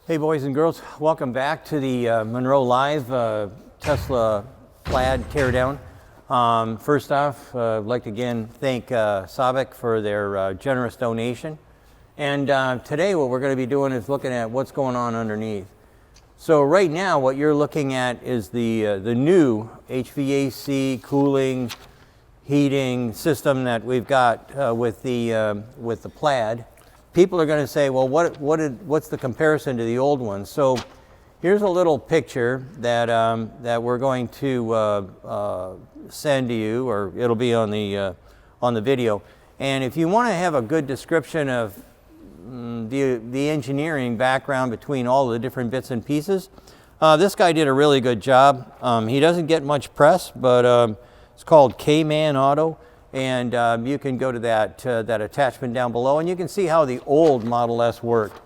Hey boys and girls, welcome back to the MUNRO Live Tesla Plaid teardown. First off, I'd like to again thank Sabek for their generous donation. And today what we're going to be doing is looking at what's going on underneath. So right now what you're looking at is the new HVAC cooling heating system that we've got with the Plaid. People are going to say, well, what's the comparison to the old one? So here's a little picture that we're going to send to you, or it'll be on the video. And if you want to have a good description of the engineering background between all the different bits and pieces, this guy did a really good job. He doesn't get much press, but it's called KmanAUTO. And you can go to that attachment down below, and you can see how the old Model S worked.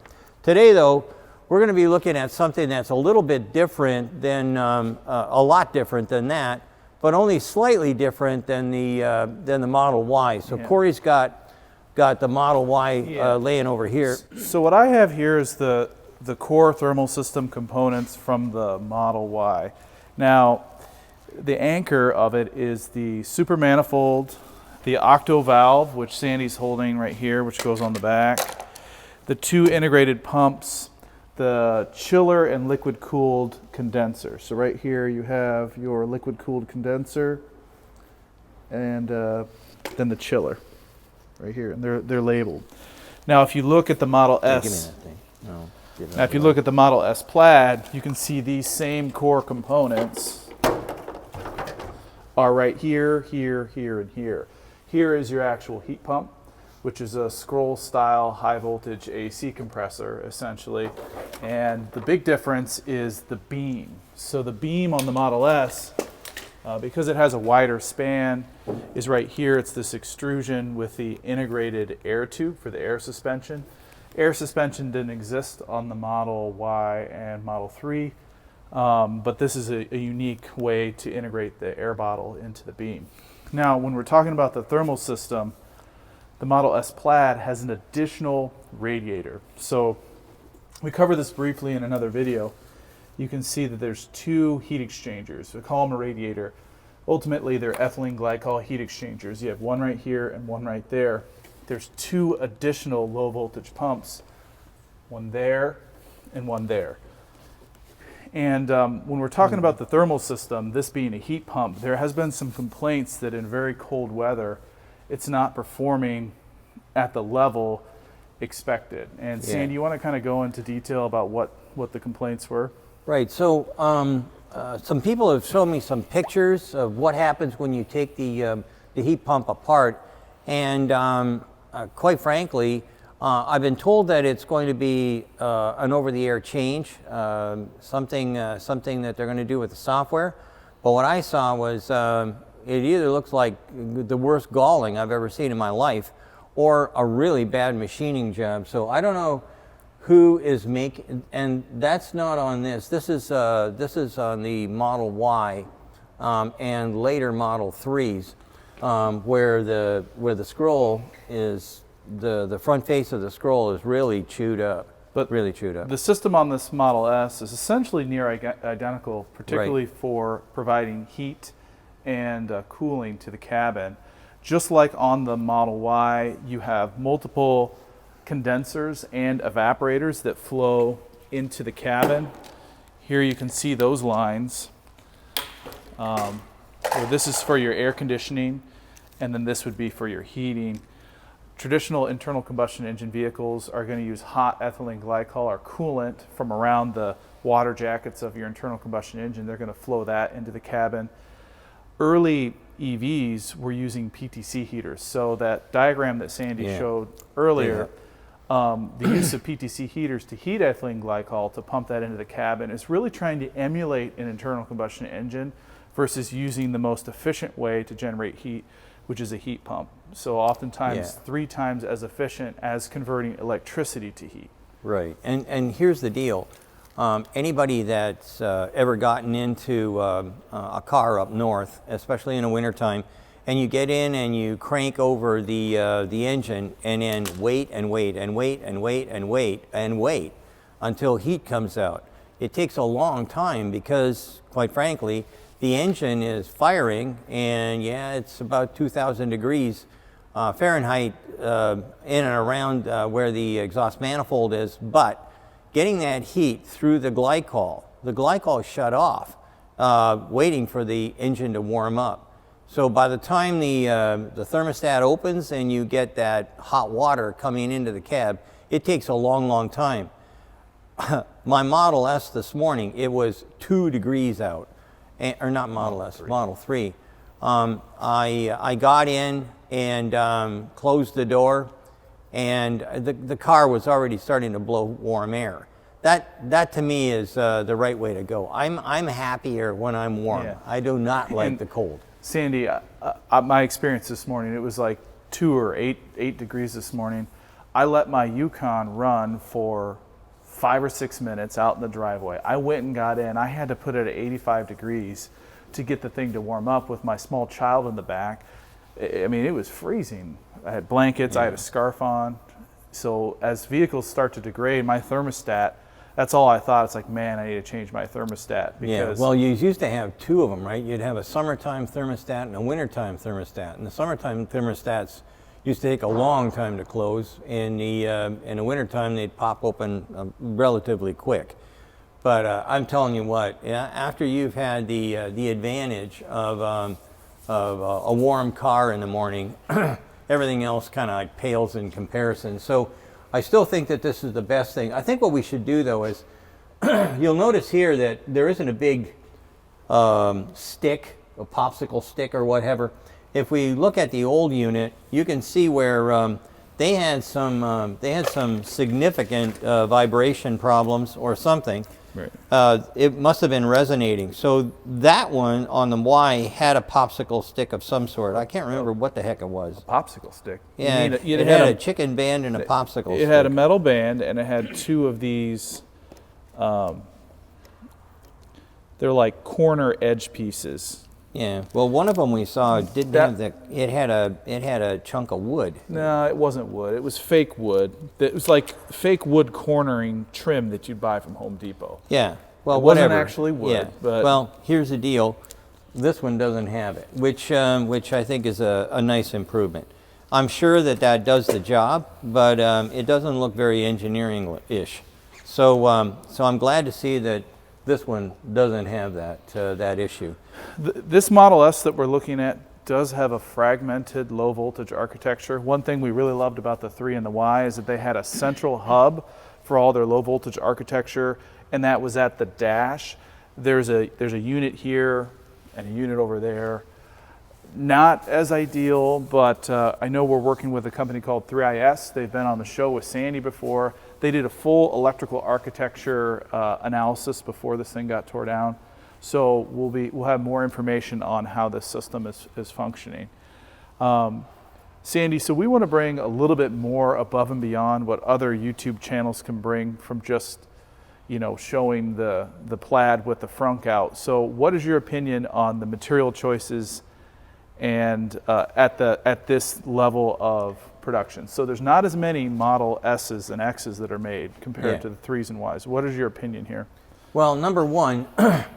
Today, though, we're going to be looking at something that's a little bit different than, a lot different than that, but only slightly different than the Model Y. So yeah. Corey's got the Model Y laying over here. So what I have here is the core thermal system components from the Model Y. Now, the anchor of it is the super manifold, the octo valve, which Sandy's holding right here, which goes on the back, the two integrated pumps, the chiller and liquid cooled condenser. So right here you have your liquid cooled condenser and then the chiller right here, and they're labeled. Now if you look at the Model S, if you look at the Model S Plaid, you can see these same core components are right here, here, here, and here. Here is your actual heat pump, which is a scroll style high voltage AC compressor essentially. And the big difference is the beam. So the beam on the Model S, because it has a wider span, is right here. It's this extrusion with the integrated air tube for the air suspension. Air suspension didn't exist on the Model Y and Model 3, but this is a unique way to integrate the air bottle into the beam. Now, when we're talking about the thermal system, the Model S Plaid has an additional radiator. So we cover this briefly in another video. You can see that there's two heat exchangers. We call them a radiator. Ultimately, they're ethylene glycol heat exchangers. You have one right here and one right there. There's two additional low voltage pumps, one there and one there. And when we're talking about the thermal system, this being a heat pump, there has been some complaints that in very cold weather, it's not performing at the level expected. And Sandy, you want to kind of go into detail about what the complaints were? Right. So some people have shown me some pictures of what happens when you take the heat pump apart, and quite frankly, I've been told that it's going to be an over-the-air change, something that they're going to do with the software. But what I saw was it either looks like the worst galling I've ever seen in my life, or a really bad machining job. So I don't know who is making, and that's not on this. This is on the Model Y and later Model 3s, where the scroll is. The front face of the scroll is really chewed up, really chewed up. The system on this Model S is essentially near identical, particularly for providing heat and cooling to the cabin. Just like on the Model Y, you have multiple condensers and evaporators that flow into the cabin. Here you can see those lines. This is for your air conditioning, and then this would be for your heating. Traditional internal combustion engine vehicles are going to use hot ethylene glycol or coolant from around the water jackets of your internal combustion engine. They're going to flow that into the cabin. Early EVs were using PTC heaters. So that diagram that Sandy showed earlier, the use of PTC heaters to heat ethylene glycol to pump that into the cabin is really trying to emulate an internal combustion engine versus using the most efficient way to generate heat, which is a heat pump. So oftentimes 3 times as efficient as converting electricity to heat. Right, and here's the deal. Anybody that's ever gotten into a car up north, especially in the wintertime, and you get in and you crank over the engine and then wait and wait and wait and wait and wait and wait. until heat comes out. It takes a long time because, quite frankly, the engine is firing, and yeah, it's about 2,000 degrees Fahrenheit in and around where the exhaust manifold is, but getting that heat through the glycol is shut off, waiting for the engine to warm up. So by the time the thermostat opens and you get that hot water coming into the cab, it takes a long, long time. My Model S this morning, it was 2 degrees out, or not Model S, Model 3. I got in and closed the door, and the car was already starting to blow warm air. That to me is the right way to go. I'm happier when I'm warm. Yeah. I do not like the cold. Sandy, my experience this morning, it was like 2 or 8 degrees this morning. I let my Yukon run for 5 or 6 minutes out in the driveway. I went and got in. I had to put it at 85 degrees to get the thing to warm up with my small child in the back. I mean, it was freezing. I had blankets, I had a scarf on. So as vehicles start to degrade, my thermostat, that's all I thought. It's like, man, I need to change my thermostat. Yeah, well, you used to have 2 of them, right? You'd have a summertime thermostat and a wintertime thermostat. And the summertime thermostats used to take a long time to close. In the wintertime, they'd pop open relatively quick. But I'm telling you what, after you've had the advantage of a warm car in the morning, everything else kind of like pales in comparison. So I still think that this is the best thing. I think what we should do, though, is you'll notice here that there isn't a big stick, a popsicle stick or whatever. If we look at the old unit, you can see where they had some significant vibration problems or something. Right. It must have been resonating. So that one on the Y had a popsicle stick of some sort. I can't remember what the heck it was. A popsicle stick? Yeah, it had a chicken band and a popsicle stick. It had a metal band, and it had 2 of these, they're like corner edge pieces. Yeah, well, one of them we saw didn't have the. It had a chunk of wood. No, it wasn't wood. It was fake wood. It was like fake wood cornering trim that you'd buy from Home Depot. Yeah, well, it wasn't whatever. Actually wood. Yeah. But well, here's the deal. This one doesn't have it, which I think is a nice improvement. I'm sure that does the job, but it doesn't look very engineering-ish. So I'm glad to see that this one doesn't have that issue. This Model S that we're looking at does have a fragmented low voltage architecture. One thing we really loved about the 3 and the Y is that they had a central hub for all their low voltage architecture, and that was at the dash. There's a unit here and a unit over there. Not as ideal, but I know we're working with a company called 3IS. They've been on the show with Sandy before. They did a full electrical architecture analysis before this thing got tore down. So we'll have more information on how this system is functioning. Sandy, so we want to bring a little bit more above and beyond what other YouTube channels can bring from just, showing the Plaid with the frunk out. So what is your opinion on the material choices and at this level of production? So there's not as many Model S's and X's that are made compared to the 3s and Ys. What is your opinion here? Well, number one,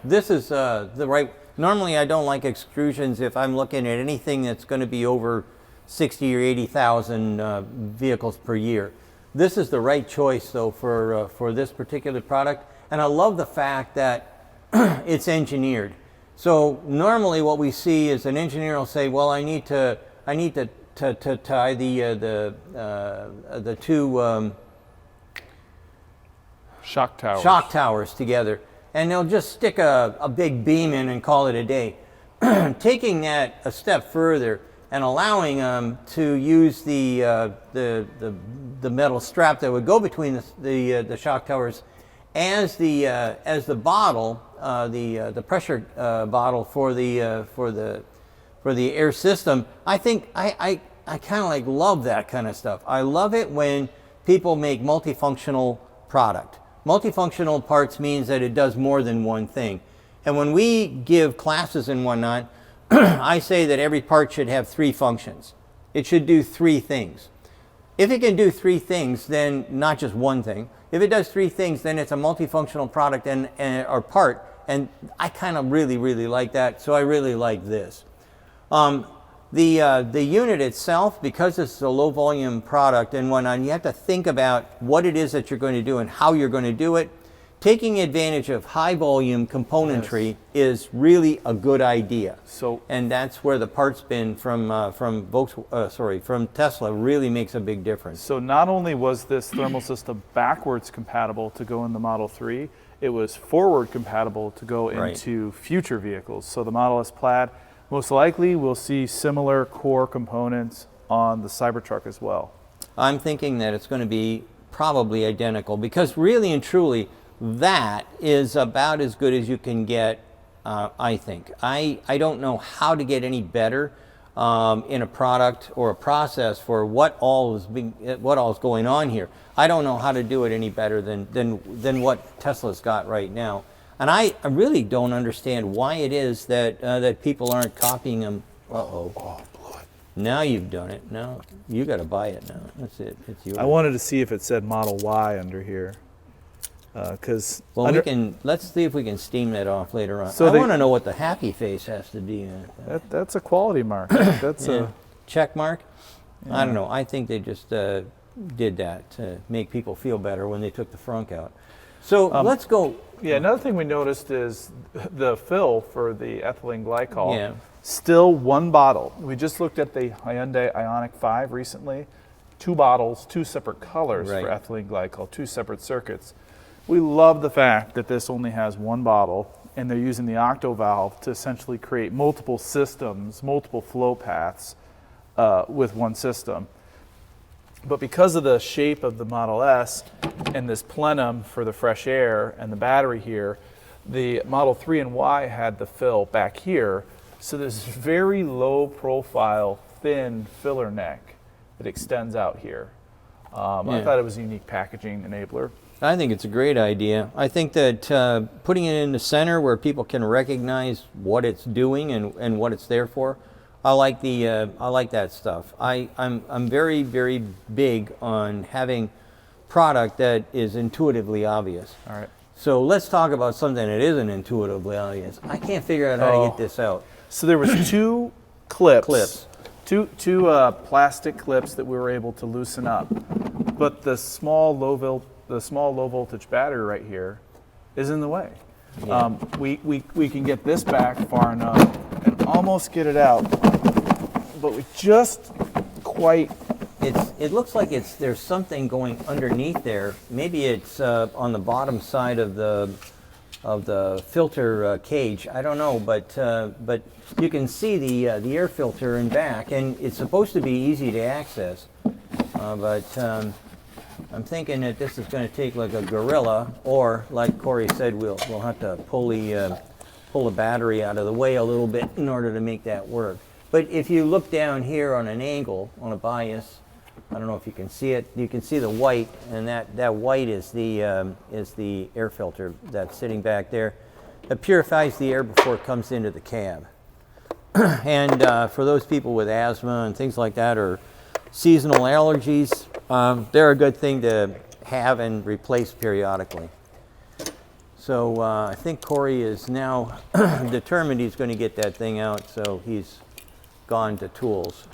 this is the right. Normally, I don't like extrusions if I'm looking at anything that's going to be over 60 or 80,000 vehicles per year. This is the right choice, though, for this particular product, and I love the fact that it's engineered. So normally, what we see is an engineer will say, "Well, I need to tie the 2 shock towers together," and they'll just stick a big beam in and call it a day. Taking that a step further and allowing them to use the metal strap that would go between the shock towers as the bottle, the pressure bottle for the air system. I think I kind of love that kind of stuff. I love it when people make multifunctional product. Multifunctional parts means that it does more than one thing. And when we give classes and whatnot, I say that every part should have 3 functions. It should do 3 things. if it can do three things, then not just one thing. If it does three things, then it's a multifunctional product or part, and I kind of really like that, so I really like this. The unit itself, because it's a low volume product and whatnot, you have to think about what it is that you're going to do and how you're going to do it. Taking advantage of high volume componentry is really a good idea. And that's where the parts bin from Tesla really makes a big difference. So not only was this thermal system backwards compatible to go in the Model 3, it was forward compatible to go into future vehicles. So the Model S Plaid, most likely we'll see similar core components on the Cybertruck as well. I'm thinking that it's going to be probably identical, because really and truly, that is about as good as you can get, I think. I don't know how to get any better in a product or a process for what all is going on here. I don't know how to do it any better than what Tesla's got right now. And I really don't understand why it is that people aren't copying them. Oh, blew it. Now you've done it. Now you got to buy it now. That's it. It's yours. I wanted to see if it said Model Y under here. Let's see if we can steam that off later on. So I want to know what the happy face has to be in it. That's a quality mark. That's a check mark. Yeah. I don't know. I think they just did that to make people feel better when they took the frunk out. So let's go. Yeah, another thing we noticed is the fill for the ethylene glycol. Yeah. Still one bottle. We just looked at the Hyundai Ioniq 5 recently. 2 bottles, 2 separate colors for ethylene glycol, 2 separate circuits. We love the fact that this only has 1 bottle, and they're using the octo valve to essentially create multiple systems, multiple flow paths with one system. But because of the shape of the Model S and this plenum for the fresh air and the battery here, the Model 3 and Y had the fill back here. So there's very low profile, thin filler neck that extends out here. I thought it was a unique packaging enabler. I think it's a great idea. I think that putting it in the center where people can recognize what it's doing and what it's there for, I like that stuff. I'm very big on having product that is intuitively obvious. All right. So let's talk about something that isn't intuitively obvious. I can't figure out how to get this out. So there was 2 clips. Two plastic clips that we were able to loosen up, but the small low voltage battery right here is in the way. Yeah. We can get this back far enough and almost get it out, but we just quite. It looks like there's something going underneath there. Maybe it's on the bottom side of the filter cage. I don't know, but you can see the air filter in back, and it's supposed to be easy to access. But I'm thinking that this is going to take like a gorilla, or like Corey said, we'll have to pull the battery out of the way a little bit in order to make that work. But if you look down here on an angle, on a bias, I don't know if you can see it. You can see the white, and that white is the air filter that's sitting back there. It purifies the air before it comes into the cab. And for those people with asthma and things like that, or seasonal allergies, they're a good thing to have and replace periodically. So I think Corey is now determined he's going to get that thing out, so he's gone to tools.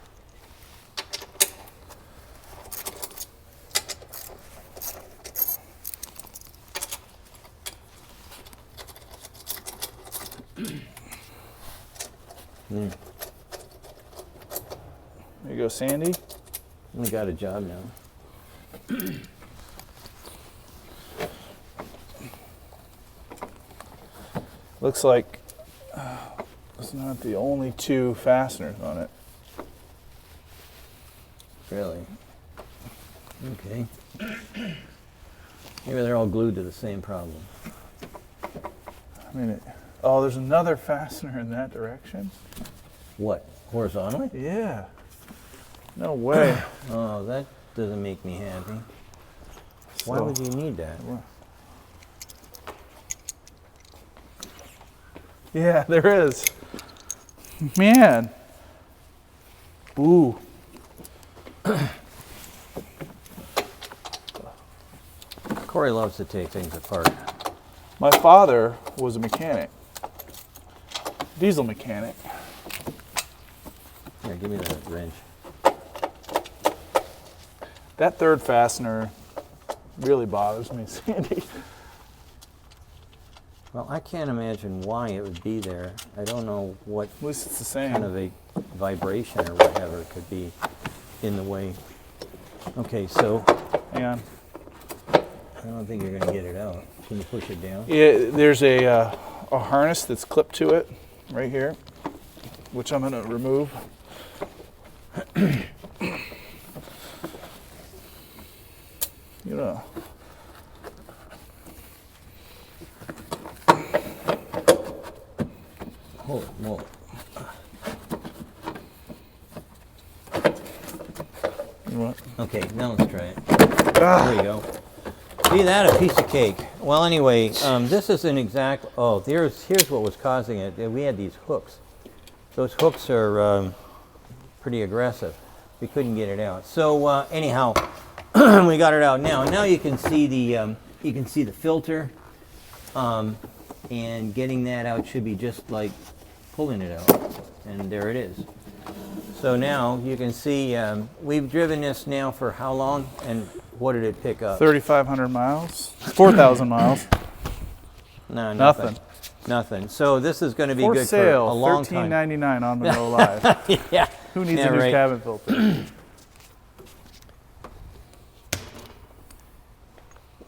There you go, Sandy. We got a job now. Looks like it's not the only 2 fasteners on it. Really? Okay. Maybe they're all glued to the same problem. I mean, there's another fastener in that direction. What? Horizontally? Yeah. No way. Oh, that doesn't make me happy. Why would you need that? Yeah, there is. Man. Ooh. Corey loves to take things apart. My father was a mechanic, diesel mechanic. Here, give me the wrench. That third fastener really bothers me, Sandy. Well, I can't imagine why it would be there. I don't know what At least it's the same. kind of a vibration or whatever could be in the way. Okay, so Hang on. I don't think you're going to get it out. Can you push it down? Yeah, there's a harness that's clipped to it right here, which I'm going to remove. You know. Hold it, hold it. You know what? Okay, now let's try it. There you go. See that? A piece of cake. Well, anyway, this is an exact. Oh, here's what was causing it. We had these hooks. Those hooks are pretty aggressive. We couldn't get it out. So anyhow, we got it out now. Now you can see the filter, and getting that out should be just like pulling it out. And there it is. So now you can see we've driven this now for how long, and what did it pick up? 3,500 miles, 4,000 miles. No, Nothing. Nothing. So this is going to be For good sale, for a long time. $13.99 on MUNRO Live. Yeah. Who needs Yeah, a new right. cabin filter?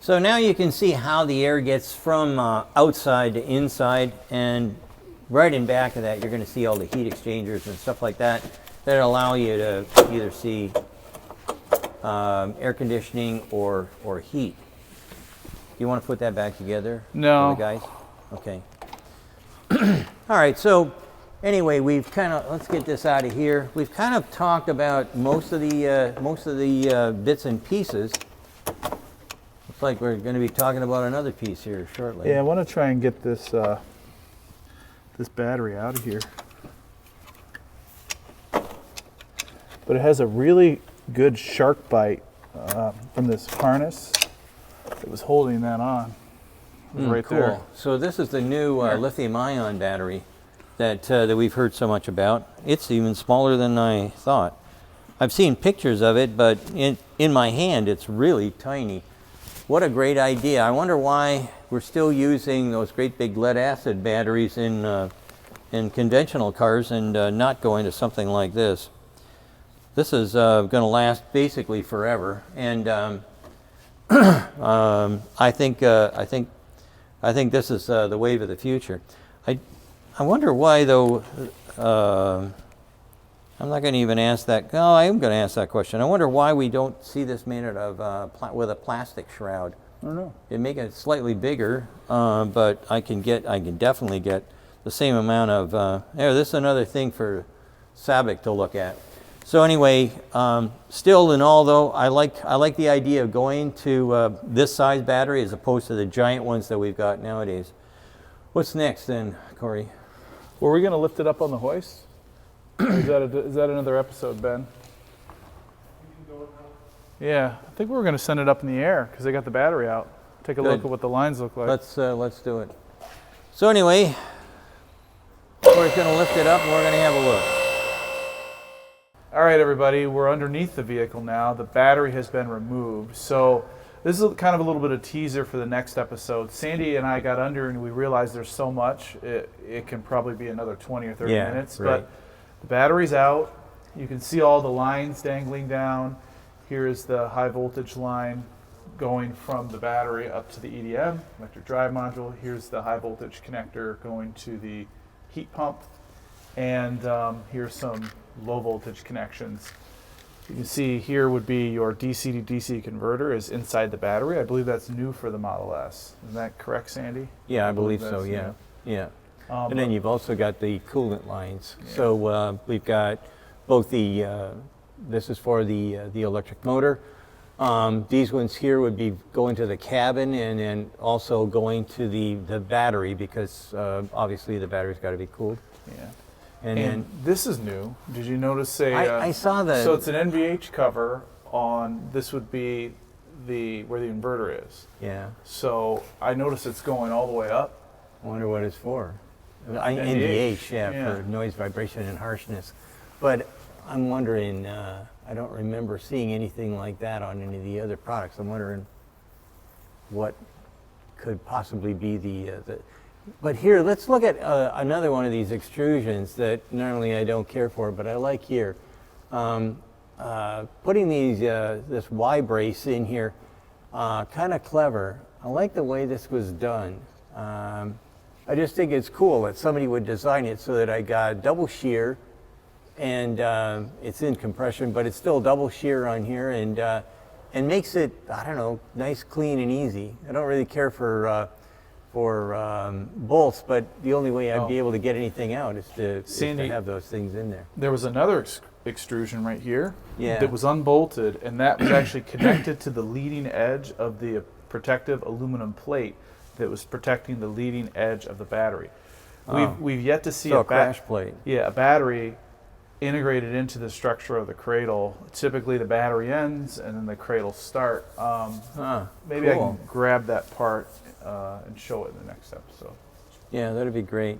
So now you can see how the air gets from outside to inside, and right in back of that you're going to see all the heat exchangers and stuff like that that allow you to either see air conditioning or heat. You want to put that back together? No. For the guys? Okay. All right, so anyway, we've kind of, let's get this out of here. We've kind of talked about most of the bits and pieces. Looks like we're going to be talking about another piece here shortly. Yeah, I want to try and get this this battery out of here. But it has a really good shark bite from this harness that was holding that on. It was right cool. there. So this is the new lithium-ion battery that we've heard so much about. It's even smaller than I thought. I've seen pictures of it, but in my hand, it's really tiny. What a great idea. I wonder why we're still using those great big lead-acid batteries in conventional cars and not going to something like this. This is going to last basically forever, and I think this is the wave of the future. I wonder why, though. I'm not going to even ask that. No, I am going to ask that question. I wonder why we don't see this made out of with a plastic shroud. I don't know. It'd make it slightly bigger, but I can definitely get the same amount of. This is another thing for Sabic to look at. So anyway, still in all though, I like the idea of going to this size battery as opposed to the giant ones that we've got nowadays. What's next then, Corey? Were we going to lift it up on the hoist? Or is that another episode, Ben? Yeah, I think we were going to send it up in the air because they got the battery out. Take a look Good. at what the lines look like. Let's do it. So anyway, Corey's going to lift it up and we're going to have a look. All right, everybody, we're underneath the vehicle now. The battery has been removed. So this is kind of a little bit of teaser for the next episode. Sandy and I got under and we realized there's so much. It can probably be another 20 or 30 minutes. Right. But the battery's out. You can see all the lines dangling down. Here is the high voltage line going from the battery up to the EDM, electric drive module. Here's the high voltage connector going to the heat pump. And here's some low voltage connections. You can see here would be your DC to DC converter is inside the battery. I believe that's new for the Model S. Is that correct, Sandy? Yeah, I believe so. that's Yeah, new. yeah. And then you've also got the coolant lines. Yeah. So we've got both the. This is for the electric motor. These ones here would be going to the cabin and then also going to the battery because obviously the battery's got to be cooled. Yeah. And then this is new. Did you notice I saw that. So it's an NVH cover on, this would be where the inverter is. Yeah. So I notice it's going all the way up. I wonder what it's for. NVH, NVH, yeah, for noise, vibration, and harshness. But I'm wondering, I don't remember seeing anything like that on any of the other products. I'm wondering what could possibly be the but here, let's look at another one of these extrusions that normally I don't care for, but I like here. Putting this Y brace in here, kind of clever. I like the way this was done. I just think it's cool that somebody would design it so that I got double shear, and it's in compression, but it's still double shear on here, and makes it, I don't know, nice, clean, and easy. I don't really care for bolts, but the only way I'd be able to get anything out is to have those things in there. There was another extrusion right here Yeah. that was unbolted, and that was actually connected to the leading edge of the protective aluminum plate that was protecting the leading edge of the battery. We've yet to see a crash plate. Yeah, a battery integrated into the structure of the cradle. Typically the battery ends and then the cradle start. Maybe I can grab that part and show it in the next episode. Yeah, that'd be great.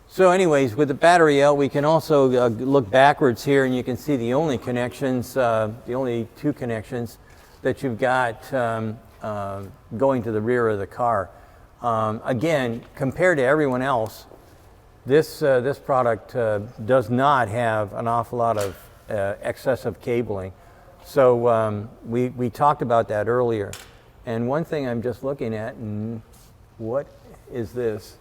So anyways, with the battery out, we can also look backwards here, and you can see the only connections, the only two connections that you've got going to the rear of the car. Again, compared to everyone else, this product does not have an awful lot of excessive cabling. So we talked about that earlier. And one thing I'm just looking at, and what is this?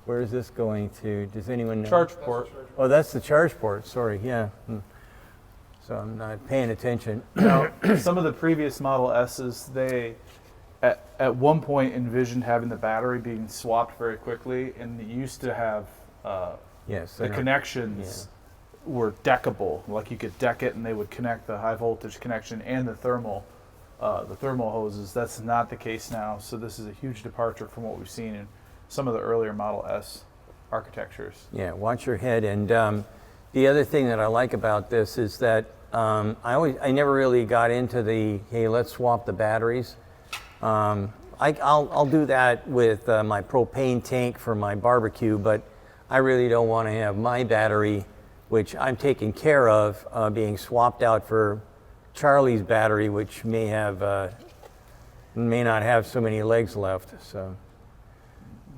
Where is this going to? Does anyone know? Charge port. Oh, that's the charge port. Sorry, yeah. So I'm not paying attention. Now, some of the previous Model S's, they at one point envisioned having the battery being swapped very quickly, and they used to have the connections were deckable. Like you could deck it, and they would connect the high voltage connection and the thermal hoses. That's not the case now. So this is a huge departure from what we've seen in some of the earlier Model S architectures. Yeah, watch your head. And the other thing that I like about this is that I never really got into the, hey, let's swap the batteries. I'll do that with my propane tank for my barbecue, but I really don't want to have my battery, which I'm taking care of, being swapped out for Charlie's battery, which may not have so many legs left. So,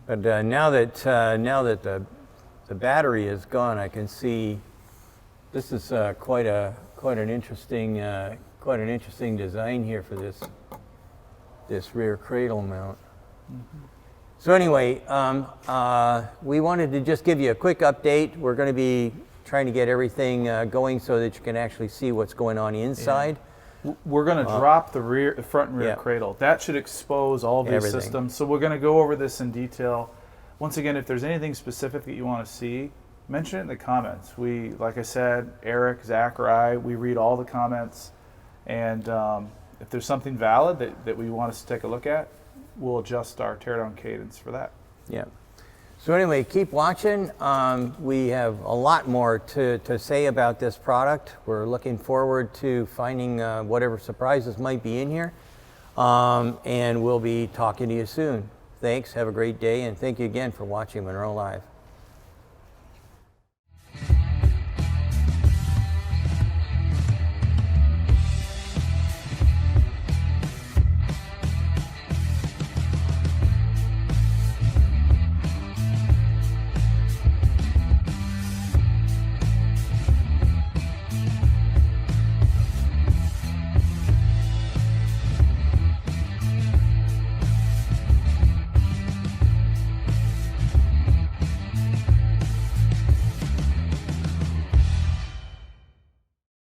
but now that the battery is gone, I can see this is quite an interesting design here for this rear cradle mount. Mm-hmm. So anyway, we wanted to just give you a quick update. We're going to be trying to get everything going so that you can actually see what's going on inside. Yeah. We're going to drop the front and rear cradle. That should expose all these systems. So we're going to go over this in detail. Once again, if there's anything specific that you want to see, mention it in the comments. We, like I said, Eric, Zach, or I, we read all the comments. And if there's something valid that we want us to take a look at, we'll adjust our teardown cadence for that. Yeah. So anyway, keep watching. We have a lot more to say about this product. We're looking forward to finding whatever surprises might be in here. And we'll be talking to you soon. Thanks, have a great day, and thank you again for watching MUNRO Live.